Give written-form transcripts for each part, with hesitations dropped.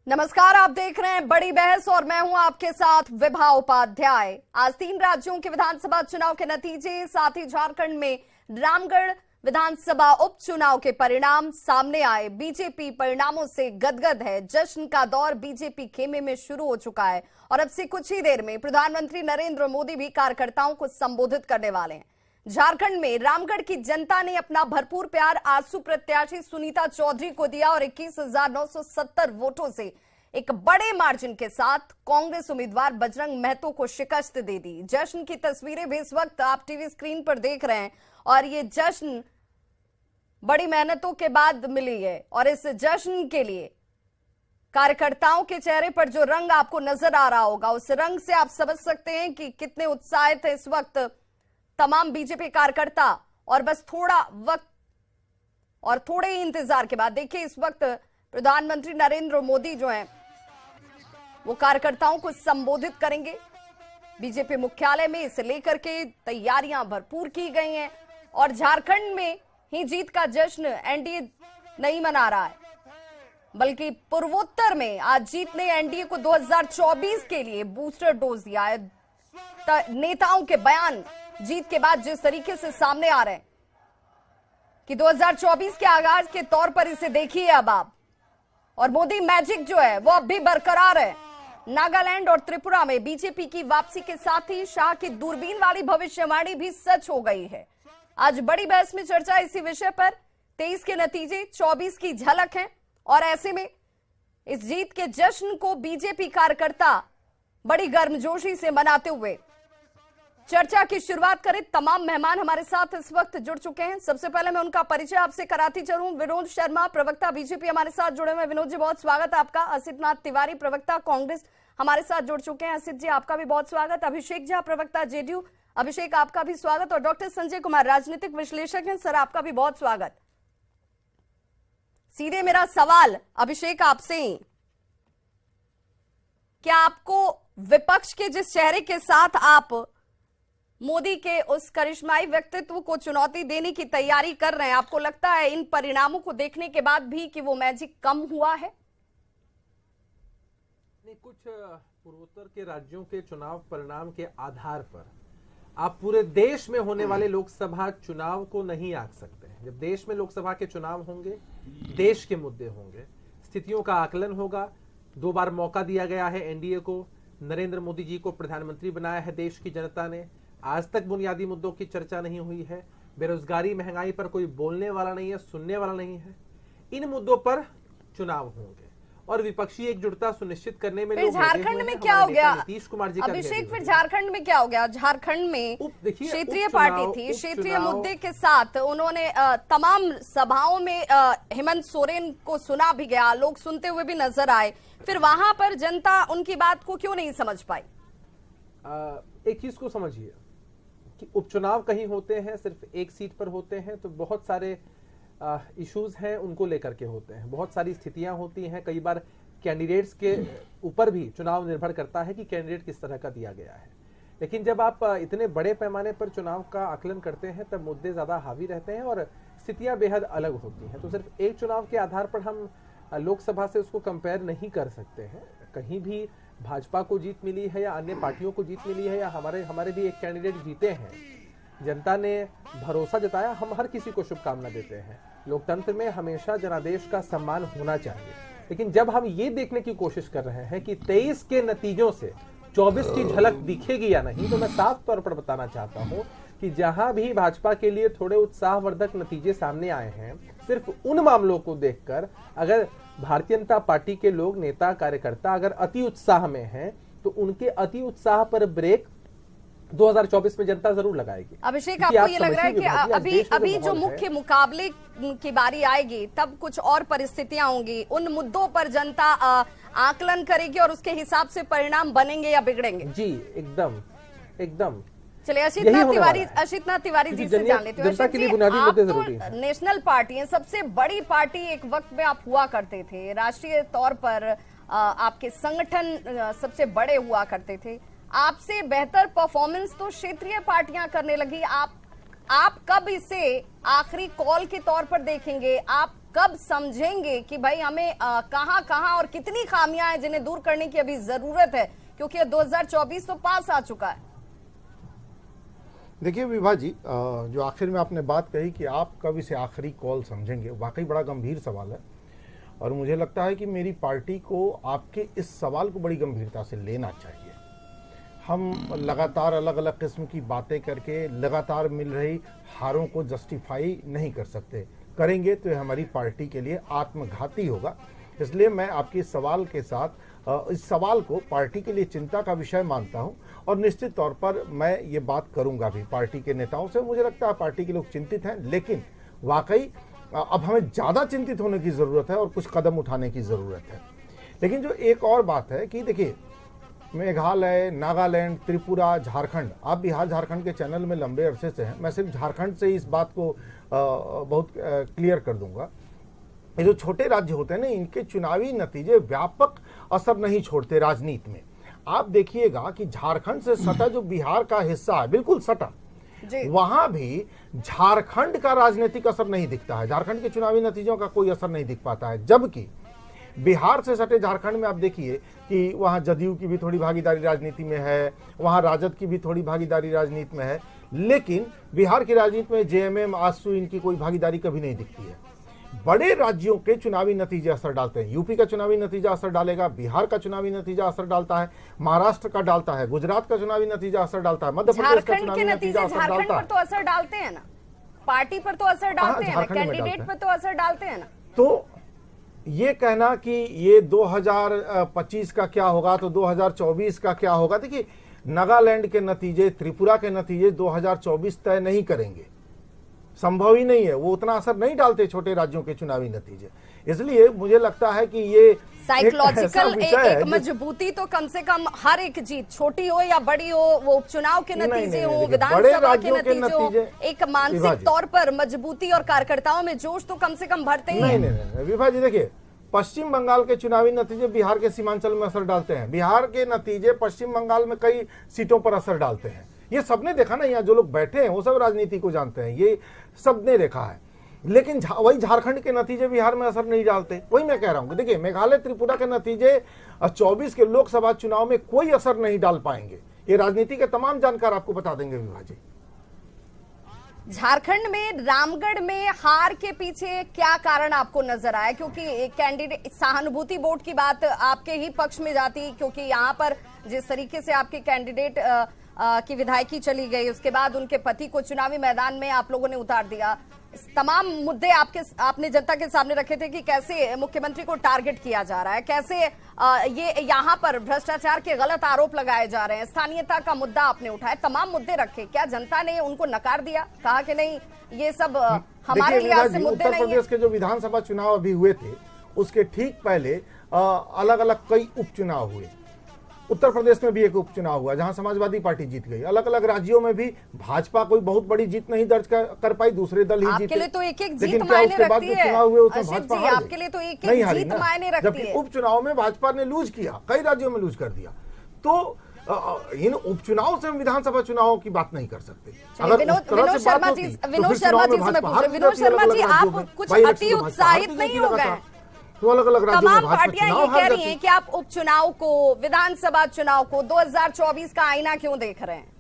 नमस्कार, आप देख रहे हैं बड़ी बहस और मैं हूं आपके साथ विभा उपाध्याय। आज 3 राज्यों के विधानसभा चुनाव के नतीजे, साथ ही झारखंड में रामगढ़ विधानसभा उपचुनाव के परिणाम सामने आए। बीजेपी परिणामों से गदगद है। जश्न का दौर बीजेपी खेमे में शुरू हो चुका है और अब से कुछ ही देर में प्रधानमंत्री नरेंद्र मोदी भी कार्यकर्ताओं को संबोधित करने वाले हैं। झारखंड में रामगढ़ की जनता ने अपना भरपूर प्यार आजसू प्रत्याशी सुनीता चौधरी को दिया और 21,970 वोटों से एक बड़े मार्जिन के साथ कांग्रेस उम्मीदवार बजरंग महतो को शिकस्त दे दी। जश्न की तस्वीरें भी इस वक्त आप टीवी स्क्रीन पर देख रहे हैं और ये जश्न बड़ी मेहनतों के बाद मिली है और इस जश्न के लिए कार्यकर्ताओं के चेहरे पर जो रंग आपको नजर आ रहा होगा, उस रंग से आप समझ सकते हैं कि कितने उत्साहित है इस वक्त तमाम बीजेपी कार्यकर्ता। और बस थोड़ा वक्त और थोड़े ही इंतजार के बाद देखिए इस वक्त प्रधानमंत्री नरेंद्र मोदी जो हैं वो कार्यकर्ताओं को संबोधित करेंगे बीजेपी मुख्यालय में। इसे लेकर के तैयारियां भरपूर की गई हैं और झारखंड में ही जीत का जश्न एनडीए नहीं मना रहा है, बल्कि पूर्वोत्तर में आज जीत ने एनडीए को 2024 के लिए बूस्टर डोज दिया है। नेताओं के बयान जीत के बाद जिस तरीके से सामने आ रहे हैं कि 2024 के आगाज के तौर पर इसे देखिए अब आप। और मोदी मैजिक जो है वो अब भी बरकरार है। नागालैंड और त्रिपुरा में बीजेपी की वापसी के साथ ही शाह की दूरबीन वाली भविष्यवाणी भी सच हो गई है। आज बड़ी बहस में चर्चा इसी विषय पर। 23 के नतीजे 24 की झलक है और ऐसे में इस जीत के जश्न को बीजेपी कार्यकर्ता बड़ी गर्मजोशी से मनाते हुए चर्चा की शुरुआत करें। तमाम मेहमान हमारे साथ इस वक्त जुड़ चुके हैं। सबसे पहले मैं उनका परिचय आपसे कराती चलूं। विनोद शर्मा, प्रवक्ता बीजेपी, हमारे साथ जुड़े हुए। विनोद जी, बहुत स्वागत आपका। असित नाथ तिवारी, प्रवक्ता कांग्रेस, हमारे साथ जुड़ चुके हैं। असित जी, आपका भी बहुत स्वागत। अभिषेक झा, प्रवक्ता जेडीयू, अभिषेक आपका भी स्वागत। और डॉक्टर संजय कुमार, राजनीतिक विश्लेषक हैं, सर आपका भी बहुत स्वागत। सीधे मेरा सवाल अभिषेक आपसे, क्या आपको विपक्ष के जिस चेहरे के साथ आप मोदी के उस करिश्माई व्यक्तित्व को चुनौती देने की तैयारी कर रहे हैं, आपको लगता है इन परिणामों को देखने के बाद भी कि वो मैजिक कम हुआ है? कुछ पूर्वोत्तर के राज्यों के चुनाव परिणाम के आधार पर आप पूरे देश में होने वाले लोकसभा चुनाव को नहीं आंक सकते हैं। जब देश में लोकसभा के चुनाव होंगे, देश के मुद्दे होंगे, स्थितियों का आकलन होगा। 2 बार मौका दिया गया है एनडीए को, नरेंद्र मोदी जी को प्रधानमंत्री बनाया है देश की जनता ने। आज तक बुनियादी मुद्दों की चर्चा नहीं हुई है। बेरोजगारी, महंगाई पर कोई बोलने वाला नहीं है, सुनने वाला नहीं है। इन मुद्दों पर चुनाव होंगे और विपक्षी एकजुटता सुनिश्चित करने में झारखंड में क्या हो गया नीतीश कुमार जी? अभिषेक, फिर झारखंड में क्या हो गया? झारखंड में क्षेत्रीय पार्टी थी, क्षेत्रीय मुद्दे के साथ उन्होंने तमाम सभाओं में हेमंत सोरेन को सुना भी गया, लोग सुनते हुए भी नजर आए। फिर वहां पर जनता उनकी बात को क्यों नहीं समझ पाई? एक चीज को समझिए कि उपचुनाव कहीं होते हैं, सिर्फ एक सीट पर होते हैं तो बहुत सारे इश्यूज हैं, उनको लेकर के होते हैं। बहुत सारी स्थितियां होती हैं। कई बार कैंडिडेट्स के ऊपर भी चुनाव निर्भर करता है कि कैंडिडेट किस तरह का दिया गया है। लेकिन जब आप इतने बड़े पैमाने पर चुनाव का आकलन करते हैं तब मुद्दे ज्यादा हावी रहते हैं और स्थितियां बेहद अलग होती हैं। तो सिर्फ एक चुनाव के आधार पर हम लोकसभा से उसको कंपेयर नहीं कर सकते हैं। कहीं भी भाजपा को जीत मिली है या अन्य पार्टियों को जीत मिली है या हमारे भी एक कैंडिडेट जीते हैं, जनता ने भरोसा जताया, हम हर किसी को शुभकामना देते हैं। लोकतंत्र में हमेशा जनादेश का सम्मान होना चाहिए। लेकिन जब हम ये देखने की कोशिश कर रहे हैं कि 23 के नतीजों से 24 की झलक दिखेगी या नहीं, तो मैं साफ तौर पर बताना चाहता हूं कि जहां भी भाजपा के लिए थोड़े उत्साहवर्धक नतीजे सामने आए हैं, सिर्फ उन मामलों को देखकर अगर भारतीय जनता पार्टी के लोग, नेता, कार्यकर्ता अगर अति उत्साह में हैं, तो उनके अति उत्साह पर ब्रेक 2024 में जनता जरूर लगाएगी। अभिषेक, आपको ये लग रहा है कि अभी जो मुख्य मुकाबले की बारी आएगी तब कुछ और परिस्थितियां होंगी, उन मुद्दों पर जनता आकलन करेगी और उसके हिसाब से परिणाम बनेंगे या बिगड़ेंगे? जी, एकदम। चलिए असित नाथ तिवारी जी से जान लेते हैं। आप तो नेशनल पार्टी है, सबसे बड़ी पार्टी एक वक्त में आप हुआ करते थे, राष्ट्रीय तौर पर आपके संगठन सबसे बड़े हुआ करते थे। आपसे बेहतर परफॉर्मेंस तो क्षेत्रीय पार्टियां करने लगी। आप कब इसे आखिरी कॉल के तौर पर देखेंगे? आप कब समझेंगे कि भाई हमें कहां और कितनी खामियां हैं जिन्हें दूर करने की अभी जरूरत है, क्योंकि 2024 तो पास आ चुका है। देखिए विभा जी, जो आखिर में आपने बात कही कि आप कब इसे आखिरी कॉल समझेंगे, वाकई बड़ा गंभीर सवाल है। और मुझे लगता है कि मेरी पार्टी को आपके इस सवाल को बड़ी गंभीरता से लेना चाहिए। हम लगातार अलग अलग किस्म की बातें करके लगातार मिल रही हारों को जस्टिफाई नहीं कर सकते। करेंगे तो ये हमारी पार्टी के लिए आत्मघाती होगा। इसलिए मैं आपके इस सवाल के साथ इस सवाल को पार्टी के लिए चिंता का विषय मानता हूं और निश्चित तौर पर मैं ये बात करूंगा भी पार्टी के नेताओं से। मुझे लगता है पार्टी के लोग चिंतित हैं, लेकिन वाकई अब हमें ज़्यादा चिंतित होने की ज़रूरत है और कुछ कदम उठाने की ज़रूरत है। लेकिन जो एक और बात है कि देखिए, मेघालय, नागालैंड, त्रिपुरा, झारखंड, आप बिहार झारखंड के चैनल में लंबे अरसे से हैं, मैं सिर्फ झारखंड से इस बात को बहुत क्लियर कर दूंगा। ये जो छोटे राज्य होते हैं ना, इनके चुनावी नतीजे व्यापक असर नहीं छोड़ते राजनीति में। आप देखिएगा कि झारखंड से सटा जो बिहार का हिस्सा है, बिल्कुल सटा, वहां भी झारखंड का राजनीतिक असर नहीं दिखता है। झारखंड के चुनावी नतीजों का कोई असर नहीं दिख पाता है। जबकि बिहार से सटे झारखंड में आप देखिए कि वहां जदयू की भी थोड़ी भागीदारी राजनीति में है, वहां राजद की भी थोड़ी भागीदारी राजनीति में है, लेकिन बिहार की राजनीति में जेएमएम, आजसू, इनकी कोई भागीदारी कभी नहीं दिखती है। बड़े राज्यों के चुनावी नतीजे असर डालते हैं। यूपी का चुनावी नतीजा असर डालेगा, बिहार का चुनावी नतीजा असर डालता है, महाराष्ट्र का डालता है, गुजरात का चुनावी नतीजा असर डालता है, मध्य प्रदेश का चुनावी नतीजा असर डालता है। झारखंड पर तो असर डालते हैं ना, पार्टी पर तो असर डालते हैं ना, कैंडिडेट पर तो असर डालते हैं ना। तो ये कहना कि ये 2025 का क्या होगा तो 2024 का क्या होगा, देखिए नागालैंड के नतीजे, त्रिपुरा के नतीजे 2024 तय नहीं करेंगे, संभव ही नहीं है। वो उतना असर नहीं डालते छोटे राज्यों के चुनावी नतीजे। इसलिए मुझे लगता है कि ये साइकोलॉजिकल एक मजबूती तो कम से कम हर एक जीत, छोटी हो या बड़ी हो, वो उपचुनाव के नतीजे हो, विधानसभा के नतीजे हो, एक मानसिक तौर पर मजबूती और कार्यकर्ताओं में जोश तो कम से कम भरते ही हैं। नहीं विभा जी, देखिए पश्चिम बंगाल के चुनावी नतीजे बिहार के सीमांचल में असर डालते हैं, बिहार के नतीजे पश्चिम बंगाल में कई सीटों पर असर डालते हैं। ये सबने देखा ना, यहाँ जो लोग बैठे हैं वो सब राजनीति को जानते हैं, ये सबने देखा है। लेकिन वही झारखंड के नतीजे बिहार में असर नहीं डालते। वही मैं कह रहा हूँ, देखिए मेघालय, त्रिपुरा के नतीजे 24 के लोकसभा चुनाव में कोई असर नहीं डाल पाएंगे। ये राजनीति के तमाम जानकार आपको बता देंगे विभा जी। झारखंड में रामगढ़ में हार के पीछे क्या कारण आपको नजर आया? क्योंकि कैंडिडेट सहानुभूति वोट की बात आपके ही पक्ष में जाती, क्योंकि यहाँ पर जिस तरीके से आपके कैंडिडेट की विधायकी चली गई, उसके बाद उनके पति को चुनावी मैदान में आप लोगों ने उतार दिया। तमाम मुद्दे आपने जनता के सामने रखे थे कि कैसे मुख्यमंत्री को टारगेट किया जा रहा है, कैसे ये यहाँ पर भ्रष्टाचार के गलत आरोप लगाए जा रहे हैं, स्थानीयता का मुद्दा आपने उठाया, तमाम मुद्दे रखे। क्या जनता ने उनको नकार दिया, कहा कि नहीं ये सब हमारे लिहाज से मुद्दे नहीं है? उत्तर प्रदेश के जो विधानसभा चुनाव अभी हुए थे उसके ठीक पहले अलग अलग कई उपचुनाव हुए। उत्तर प्रदेश में भी एक उपचुनाव हुआ जहां समाजवादी पार्टी जीत गई। अलग अलग राज्यों में भी भाजपा कोई बहुत बड़ी जीत नहीं दर्ज कर पाई, दूसरे दल ही जीते। आपके लिए तो एक एक जीत मायने रखती है चुनाव हुए उसमें भाजपा हार गई। आपके लिए तो एक एक जीत मायने रखती है। जबकि उपचुनाव में भाजपा ने लूज किया, कई राज्यों में लूज कर दिया। तो इन उपचुनाव से हम विधानसभा चुनावों की बात नहीं कर सकते। विनोद शर्मा जी आप कुछ अति उत्साहित नहीं हो गए? तो अलग अलग तमाम पार्टियां ये कह रही हैं कि आप उपचुनाव को, विधानसभा चुनाव को 2024 का आईना क्यों देख रहे हैं?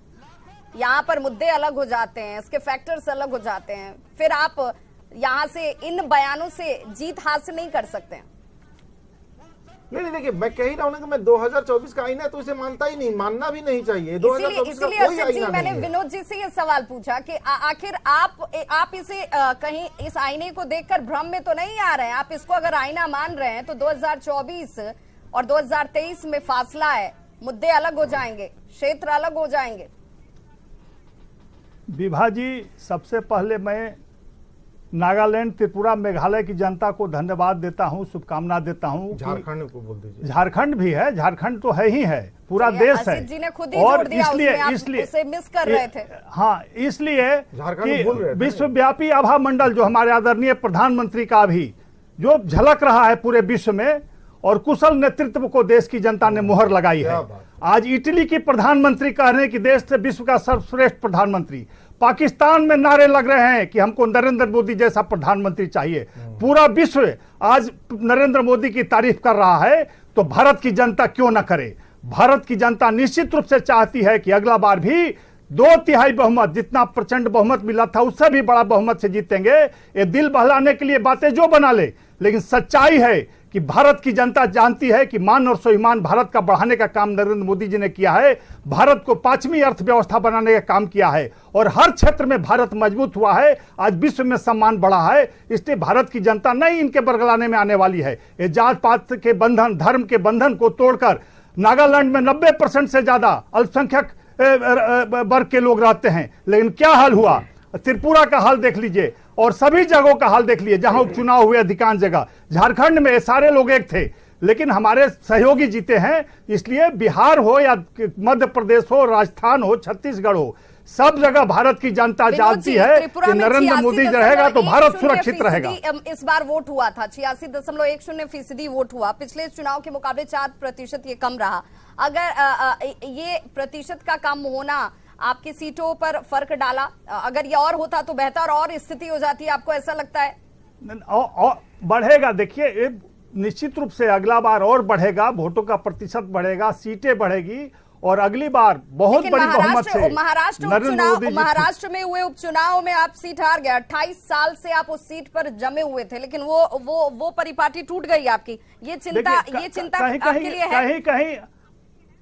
यहाँ पर मुद्दे अलग हो जाते हैं, इसके फैक्टर्स अलग हो जाते हैं, फिर आप यहाँ से इन बयानों से जीत हासिल नहीं कर सकते हैं। नहीं देखिए, मैं कह ही रहा हूं ना कि मैं 2024 का आईना तो इसे मानता ही नहीं, मानना भी नहीं चाहिए। 2024 का कोई आईना नहीं है। मैंने विनोद जी से ये सवाल पूछा कि आखिर आप इसे कहीं इस आईने को देखकर भ्रम में तो नहीं आ रहे हैं? आप इसको अगर आईना मान रहे हैं तो 2024 और 2023 में फासला है, मुद्दे अलग हो जाएंगे, क्षेत्र अलग हो जाएंगे। विभा जी, सबसे पहले मैं नागालैंड, त्रिपुरा, मेघालय की जनता को धन्यवाद देता हूं, शुभकामना देता हूं। झारखंड को बोल दीजिए। झारखंड भी है, झारखंड तो है ही है, पूरा देश है। जी ने खुद ही और इसलिए मिस कर रहे थे। हाँ, इसलिए कि विश्वव्यापी आभा मंडल जो हमारे आदरणीय प्रधानमंत्री का भी जो झलक रहा है पूरे विश्व में, और कुशल नेतृत्व को देश की जनता ने मुहर लगाई है। आज इटली के प्रधानमंत्री कह रहे हैं कि देश से विश्व का सर्वश्रेष्ठ प्रधानमंत्री, पाकिस्तान में नारे लग रहे हैं कि हमको नरेंद्र मोदी जैसा प्रधानमंत्री चाहिए। पूरा विश्व आज नरेंद्र मोदी की तारीफ कर रहा है, तो भारत की जनता क्यों ना करे। भारत की जनता निश्चित रूप से चाहती है कि अगला बार भी 2/3 बहुमत, जितना प्रचंड बहुमत मिला था उससे भी बड़ा बहुमत से जीतेंगे। ये दिल बहलाने के लिए बातें जो बना ले, लेकिन सच्चाई है कि भारत की जनता जानती है कि मान और स्वाभिमान भारत का बढ़ाने का काम नरेंद्र मोदी जी ने किया है। भारत को 5वीं अर्थव्यवस्था बनाने का काम किया है और हर क्षेत्र में भारत मजबूत हुआ है। आज विश्व में सम्मान बढ़ा है, इसलिए भारत की जनता नहीं इनके बरगलाने में आने वाली है। ये जात पात के बंधन, धर्म के बंधन को तोड़कर नागालैंड में 90% से ज्यादा अल्पसंख्यक वर्ग के लोग रहते हैं, लेकिन क्या हाल हुआ। त्रिपुरा का हाल देख लीजिए और सभी जगहों का हाल देख लीजिए जहां उपचुनाव हुए। अधिकांश जगह झारखंड में सारे लोग एक थे, लेकिन हमारे सहयोगी जीते हैं। इसलिए बिहार हो या मध्य प्रदेश हो, राजस्थान हो, छत्तीसगढ़ हो, सब जगह भारत की जनता जानती है कि नरेंद्र मोदी रहेगा तो भारत सुरक्षित रहेगा। इस बार वोट हुआ था 86.10% वोट हुआ। पिछले चुनाव के मुकाबले 4% ये कम रहा। अगर ये प्रतिशत का कम होना आपकी सीटों पर फर्क डाला, अगर ये और होता तो बेहतर और स्थिति हो जाती है, आपको ऐसा लगता है? और बढ़ेगा। देखिए निश्चित रूप से अगला बार और बढ़ेगा, वोटों का प्रतिशत बढ़ेगा, सीटें बढ़ेगी और अगली बार बहुत बड़ी बहुमत से महाराष्ट्र में हुए उपचुनाव में आप सीट हार गए। 28 साल से आप उस सीट पर जमे हुए थे, लेकिन वो परिपाटी टूट गई आपकी। ये चिंता आपके लिए है? कहीं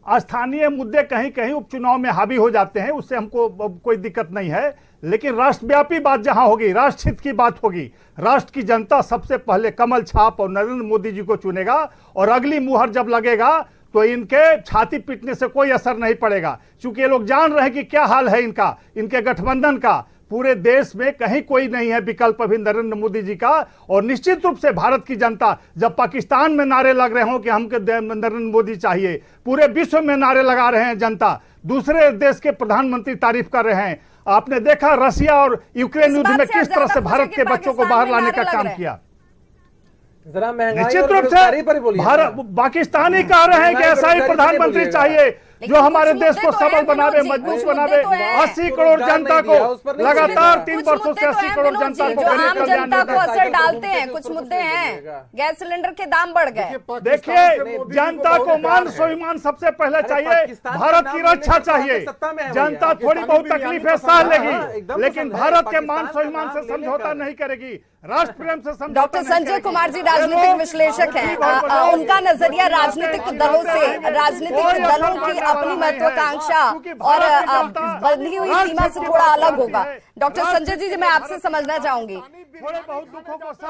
स्थानीय मुद्दे कहीं कहीं उपचुनाव में हावी हो जाते हैं, उससे हमको कोई दिक्कत नहीं है, लेकिन राष्ट्रव्यापी बात जहां होगी, राष्ट्र हित की बात होगी, राष्ट्र की जनता सबसे पहले कमल छाप और नरेंद्र मोदी जी को चुनेगा और अगली मुहर जब लगेगा तो इनके छाती पीटने से कोई असर नहीं पड़ेगा, क्योंकि ये लोग जान रहे हैं कि क्या हाल है इनका, इनके गठबंधन का। पूरे देश में कहीं कोई नहीं है विकल्प अभी नरेंद्र मोदी जी का। और निश्चित रूप से भारत की जनता, जब पाकिस्तान में नारे लग रहे हो कि हमको नरेंद्र मोदी चाहिए, पूरे विश्व में नारे लगा रहे हैं जनता, दूसरे देश के प्रधानमंत्री तारीफ कर रहे हैं। आपने देखा रसिया और यूक्रेन युद्ध में किस तरह से भारत के बच्चों को बाहर लाने का काम किया। जरा निश्चित रूप से भारत पाकिस्तानी कह रहे हैं कि ऐसा ही प्रधानमंत्री चाहिए जो हमारे देश को सबल बनावे, मजबूत बनावे। 80 करोड़ जनता को लगातार 3 वर्षों से 80 करोड़ जनता को आम जनता को असर डालते हैं। कुछ मुद्दे हैं, गैस सिलेंडर के दाम बढ़ गए। देखिए जनता को मान स्वाभिमान सबसे पहले चाहिए, भारत की रक्षा चाहिए। जनता थोड़ी बहुत तकलीफें सह लेगी, लेकिन भारत के मान स्वाभिमान से समझौता नहीं करेगी, राष्ट्र प्रेम से समझौता। डॉक्टर संजय कुमार जी राजनीतिक विश्लेषक हैं, उनका नजरिया राजनीतिक दलों की अपनी महत्वाकांक्षा और बंधी हुई सीमा से थोड़ा अलग होगा। डॉक्टर संजय जी, मैं आपसे समझना चाहूंगी,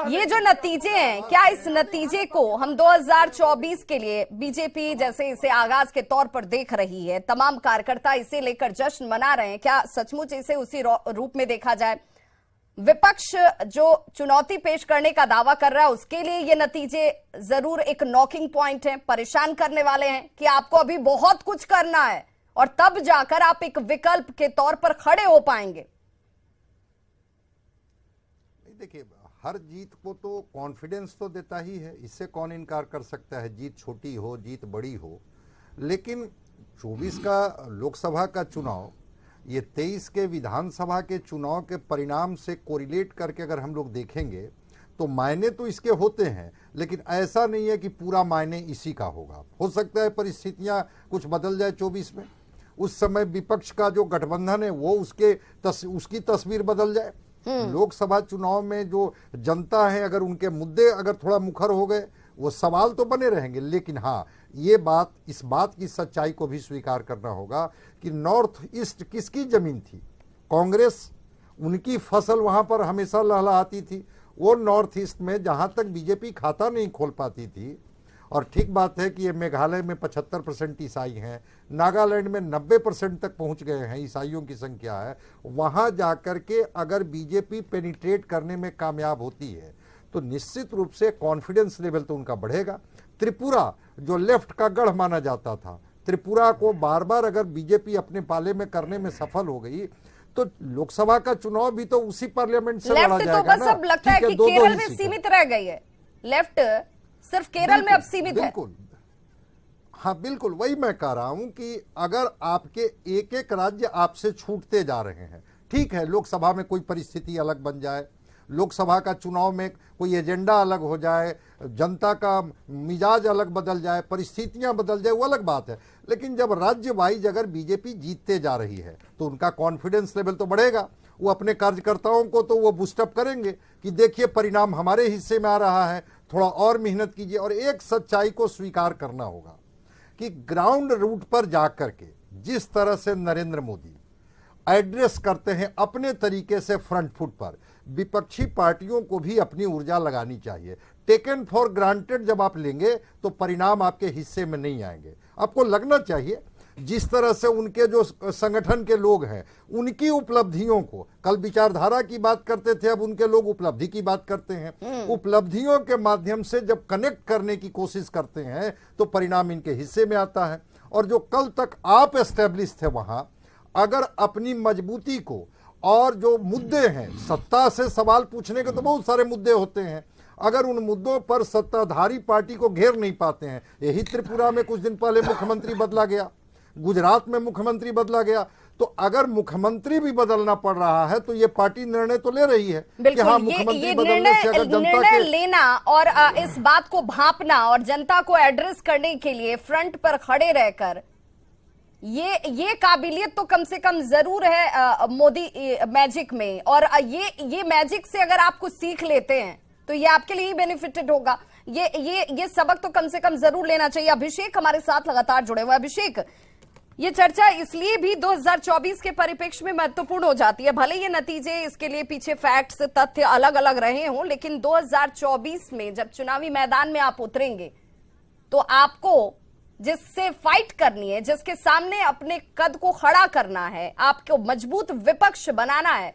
ये जो नतीजे हैं, क्या इस नतीजे को हम 2024 के लिए बीजेपी जैसे इसे आगाज के तौर पर देख रही है, तमाम कार्यकर्ता इसे लेकर जश्न मना रहे हैं, क्या सचमुच इसे उसी रूप में देखा जाए? विपक्ष जो चुनौती पेश करने का दावा कर रहा है उसके लिए ये नतीजे जरूर एक नॉकिंग पॉइंट है, परेशान करने वाले हैं कि आपको अभी बहुत कुछ करना है और तब जाकर आप एक विकल्प के तौर पर खड़े हो पाएंगे। देखिए, हर जीत को तो कॉन्फिडेंस तो देता ही है, इससे कौन इनकार कर सकता है, जीत छोटी हो जीत बड़ी हो। लेकिन 24 का लोकसभा का चुनाव ये 23 के विधानसभा के चुनाव के परिणाम से कोरिलेट करके अगर हम लोग देखेंगे तो मायने तो इसके होते हैं, लेकिन ऐसा नहीं है कि पूरा मायने इसी का होगा। हो सकता है परिस्थितियां कुछ बदल जाए 24 में, उस समय विपक्ष का जो गठबंधन है वो उसकी तस्वीर बदल जाए। लोकसभा चुनाव में जो जनता है, अगर उनके मुद्दे अगर थोड़ा मुखर हो गए, वो सवाल तो बने रहेंगे। लेकिन हाँ, इस बात की सच्चाई को भी स्वीकार करना होगा कि नॉर्थ ईस्ट किसकी जमीन थी? कांग्रेस, उनकी फसल वहां पर हमेशा लहलहाती थी। वो नॉर्थ ईस्ट में जहां तक बीजेपी खाता नहीं खोल पाती थी, और ठीक बात है कि ये मेघालय में 75% ईसाई हैं, नागालैंड में 90% तक पहुंच गए हैं ईसाइयों की संख्या है। वहां जाकर के अगर बीजेपी पेनिट्रेट करने में कामयाब होती है तो निश्चित रूप से कॉन्फिडेंस लेवल तो उनका बढ़ेगा। त्रिपुरा जो लेफ्ट का गढ़ माना जाता था, त्रिपुरा को बार बार अगर बीजेपी अपने पाले में करने में सफल हो गई तो लोकसभा का चुनाव भी तो उसी पार्लियामेंट से लड़ा जाएगा। तो बस अब लगता है कि केरल में सीमित रह गई है, लेफ्ट सिर्फ केरल में अब सीमित है। बिल्कुल, हाँ बिल्कुल, वही मैं कह रहा हूं कि अगर आपके एक एक राज्य आपसे छूटते जा रहे हैं, ठीक है, लोकसभा में कोई परिस्थिति अलग बन जाए, लोकसभा का चुनाव में कोई एजेंडा अलग हो जाए, जनता का मिजाज अलग बदल जाए, परिस्थितियां बदल जाए, वो अलग बात है। लेकिन जब राज्य वाइज अगर बीजेपी जीतते जा रही है तो उनका कॉन्फिडेंस लेवल तो बढ़ेगा, वो अपने कार्यकर्ताओं को तो वो बूस्टअप करेंगे कि देखिए परिणाम हमारे हिस्से में आ रहा है, थोड़ा और मेहनत कीजिए। और एक सच्चाई को स्वीकार करना होगा कि ग्राउंड रूट पर जाकर के जिस तरह से नरेंद्र मोदी एड्रेस करते हैं अपने तरीके से फ्रंट फुट पर, विपक्षी पार्टियों को भी अपनी ऊर्जा लगानी चाहिए। टेकन फॉर ग्रांटेड जब आप लेंगे तो परिणाम आपके हिस्से में नहीं आएंगे। आपको लगना चाहिए जिस तरह से उनके जो संगठन के लोग हैं उनकी उपलब्धियों को, कल विचारधारा की बात करते थे, अब उनके लोग उपलब्धि की बात करते हैं। उपलब्धियों के माध्यम से जब कनेक्ट करने की कोशिश करते हैं तो परिणाम इनके हिस्से में आता है। और जो कल तक आप एस्टेब्लिश थे वहां, अगर अपनी मजबूती को और जो मुद्दे हैं, सत्ता से सवाल पूछने के तो बहुत सारे मुद्दे होते हैं, अगर उन मुद्दों पर सत्ताधारी पार्टी को घेर नहीं पाते हैं, यही त्रिपुरा में कुछ दिन पहले मुख्यमंत्री बदला गया, गुजरात में मुख्यमंत्री बदला गया, तो अगर मुख्यमंत्री भी बदलना पड़ रहा है तो ये पार्टी निर्णय तो ले रही है कि हाँ, मुख्यमंत्री बदलने से अगर जनता के लेना और इस बात को भांपना और जनता को एड्रेस करने के लिए फ्रंट पर खड़े रहकर ये काबिलियत तो कम से कम जरूर है मोदी मैजिक में। और ये मैजिक से अगर आप कुछ सीख लेते हैं तो ये आपके लिए ही बेनिफिटेड होगा। ये सबक तो कम से कम जरूर लेना चाहिए। अभिषेक हमारे साथ लगातार जुड़े हुए। अभिषेक, ये चर्चा इसलिए भी 2024 के परिप्रेक्ष्य में महत्वपूर्ण हो जाती है, भले ये नतीजे इसके लिए पीछे फैक्ट्स तथ्य अलग अलग रहे हों, लेकिन 2024 में जब चुनावी मैदान में आप उतरेंगे तो आपको जिससे फाइट करनी है, जिसके सामने अपने कद को खड़ा करना है, आपको मजबूत विपक्ष बनाना है,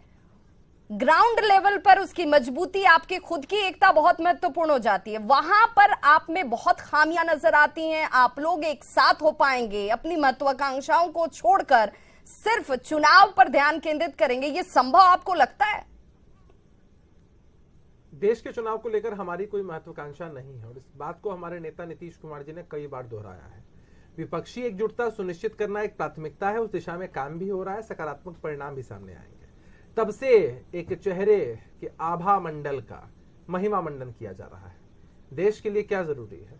ग्राउंड लेवल पर उसकी मजबूती, आपकी खुद की एकता बहुत महत्वपूर्ण हो जाती है। वहां पर आप में बहुत खामियां नजर आती हैं। आप लोग एक साथ हो पाएंगे, अपनी महत्वाकांक्षाओं को छोड़कर सिर्फ चुनाव पर ध्यान केंद्रित करेंगे, ये संभव आपको लगता है? देश के चुनाव को लेकर हमारी कोई महत्वाकांक्षा नहीं है और इस बात को हमारे नेता नीतीश कुमार जी ने कई बार दोहराया है। विपक्षी एकजुटता सुनिश्चित करना एक प्राथमिकता है, उस दिशा में काम भी हो रहा है, सकारात्मक परिणाम भी सामने आएंगे। तब से एक चेहरे के आभा मंडल का महिमा मंडन किया जा रहा है। देश के लिए क्या जरूरी है?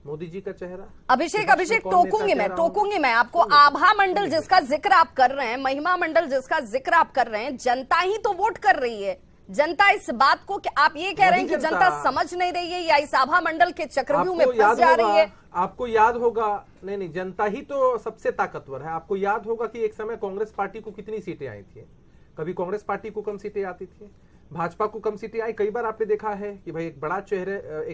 मोदी जी का चेहरा। अभिषेक टोकूंगी मैं आपको। आभा मंडल जिसका जिक्र आप कर रहे हैं, महिमा मंडल जिसका जिक्र आप कर रहे हैं, जनता ही तो वोट कर रही है। जनता इस बात को, कि आप ये कह रहे हैं कि जनता समझ नहीं रही है या इस आभा मंडल के चक्रव्यूह में फंस जा रही है? आपको याद होगा, नहीं, जनता ही तो सबसे ताकतवर है। आपको याद होगा कि एक समय कांग्रेस पार्टी को कितनी सीटें आई थी। कभी कांग्रेस पार्टी को कम सीटें आती थी, भाजपा को कम सीटें आई। कई बार आपने देखा है कि भाई एक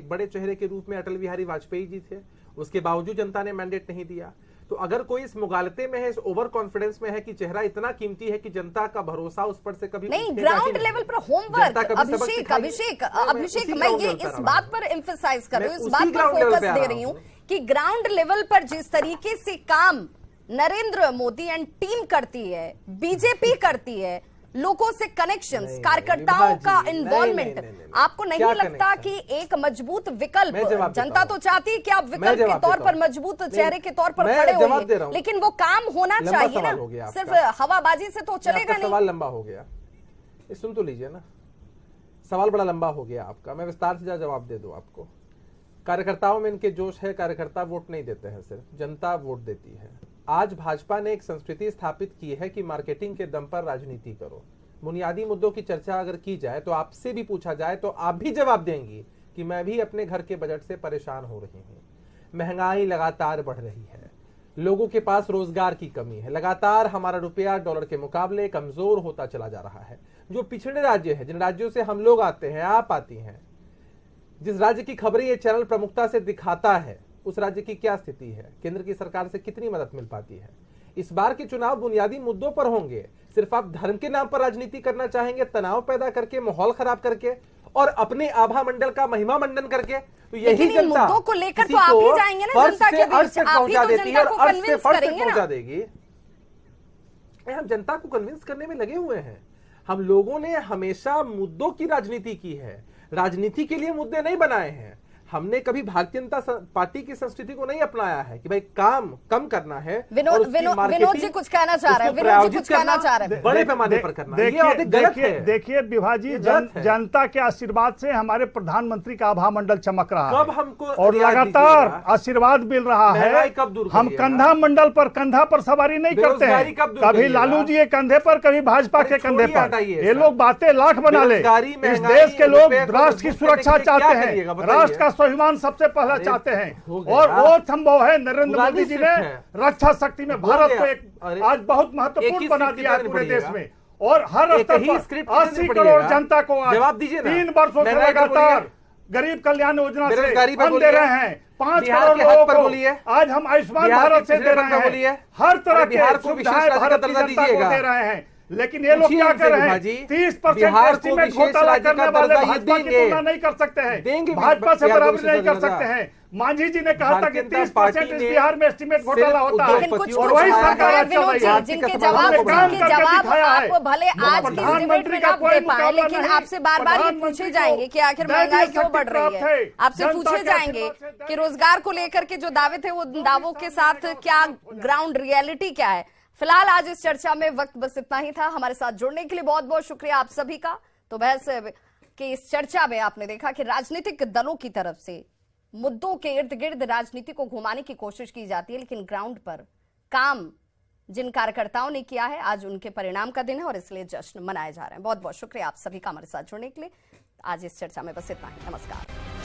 बड़े चेहरे के रूप में अटल बिहारी वाजपेयी जी थे, उसके बावजूद जनता ने मैंडेट नहीं दिया। तो अगर कोई इस मुगालते में है, इस ओवर कॉन्फिडेंस में है कि चेहरा इतना कीमती है कि जनता का भरोसा उस पर से कभी नहीं, ग्राउंड लेवल पर होमवर्क। अभिषेक मैं ये इस बात पर एम्फसाइज कर रही हूँ, इस बात पर फोकस दे रही हूँ कि ग्राउंड लेवल पर जिस तरीके से काम नरेंद्र मोदी एंड टीम करती है, बीजेपी करती है, लोगों से कनेक्शंस, कार्यकर्ताओं का इन्वॉल्वमेंट, आपको नहीं लगता कि एक मजबूत विकल्प, जनता तो चाहती है कि आप विकल्प के तौर पर मजबूत चेहरे के तौर पर खड़े होइए, लेकिन वो काम होना चाहिए ना, सिर्फ हवाबाजी से तो चलेगा नहीं। सवाल लंबा हो गया, सुन तो लीजिए ना, सवाल बड़ा लंबा हो गया आपका, मैं विस्तार से जवाब दे दूं आपको। कार्यकर्ताओं में इनके जोश है, कार्यकर्ता वोट नहीं देते हैं, सिर्फ जनता वोट देती है। आज भाजपा ने एक संस्कृति स्थापित की है कि मार्केटिंग के दम पर राजनीति करो। बुनियादी मुद्दों की चर्चा अगर की जाए तो आपसे भी पूछा जाए तो आप भी जवाब देंगी कि मैं भी अपने घर के बजट से परेशान हो रही हूँ। महंगाई लगातार बढ़ रही है, लोगों के पास रोजगार की कमी है, लगातार हमारा रुपया डॉलर के मुकाबले कमजोर होता चला जा रहा है। जो पिछड़े राज्य है, जिन राज्यों से हम लोग आते हैं, आप आती हैं, जिस राज्य की खबरें ये चैनल प्रमुखता से दिखाता है, उस राज्य की क्या स्थिति है, केंद्र की सरकार से कितनी मदद मिल पाती है। इस बार के चुनाव बुनियादी मुद्दों पर होंगे। सिर्फ आप धर्म के नाम पर राजनीति करना चाहेंगे, तनाव पैदा करके, माहौल खराब करके और अपने आभा मंडल का महिमा मंडन करके, तो यही जनता मुद्दों को लेकर तो आप ही जाएंगे ना जनता के बीच, आप ही तो जनता को कन्विंस करेंगे ना। देगी। हम जनता को कन्विंस करने में लगे हुए हैं। हम लोगों ने हमेशा मुद्दों की राजनीति की है, राजनीति के लिए मुद्दे नहीं बनाए हैं। हमने कभी भारतीय जनता पार्टी की संस्कृति को नहीं अपनाया है कि भाई काम कम करना है। विनोद जी कुछ कहना चाह रहे हैं, विनोद जी कुछ कहना चाह रहे हैं, बड़े पैमाने पर करना, ये अधिक गलत है। देखिए विभा जी, जनता के आशीर्वाद से हमारे प्रधानमंत्री का आभा मंडल चमक रहा है, कब हमको और लगातार आशीर्वाद मिल रहा है। कब दूर हम कंधा मंडल पर कंधा पर सवारी नहीं करते हैं, कभी लालू जी के कंधे पर, कभी भाजपा के कंधे पर। ये लोग बातें लाख बना ले। इस देश के लोग राष्ट्र की सुरक्षा चाहते हैं, राष्ट्र का स्वाभिमान सबसे पहला चाहते हैं, और वो संभव है। नरेंद्र मोदी जी ने रक्षा शक्ति में भारत को एक आज बहुत महत्वपूर्ण बना दिया है पूरे देश में, और हर स्तर पर 80 करोड़ जनता को आज 3 वर्षों से लगातार गरीब कल्याण योजना से हम दे रहे हैं। 5 करोड़ लोगों को आज हम आयुष्मान भारत से दे रहे हैं, हर तरह की सुविधाएं भारत की जनता को दे रहे हैं। लेकिन ये लोग क्या कर रहे हैं, 30% एस्टीमेट घोटाला करने वाले भाजपा की तुलना नहीं कर सकते हैं, भाजपा से बराबरी नहीं कर सकते हैं। मांझी जी ने कहा था कि 30% इस बिहार में एस्टीमेट घोटाला होता है, और वही सरकार जिनके जवाब आप भले आज की डिबेट में ना दे पाए, लेकिन आपसे बार बार ये पूछे जाएंगे कि आखिर महंगाई क्यों बढ़ रही है। आपसे पूछे जाएंगे कि रोजगार को लेकर के जो दावे थे वो दावों के साथ क्या ग्राउंड रियलिटी क्या है। फिलहाल आज इस चर्चा में वक्त बस इतना ही था। हमारे साथ जुड़ने के लिए बहुत बहुत शुक्रिया आप सभी का। तो बहस की इस चर्चा में आपने देखा कि राजनीतिक दलों की तरफ से मुद्दों के इर्द गिर्द राजनीति को घुमाने की कोशिश की जाती है, लेकिन ग्राउंड पर काम जिन कार्यकर्ताओं ने किया है, आज उनके परिणाम का दिन है और इसलिए जश्न मनाए जा रहे हैं। बहुत बहुत शुक्रिया आप सभी का हमारे साथ जुड़ने के लिए। आज इस चर्चा में बस इतना ही। नमस्कार।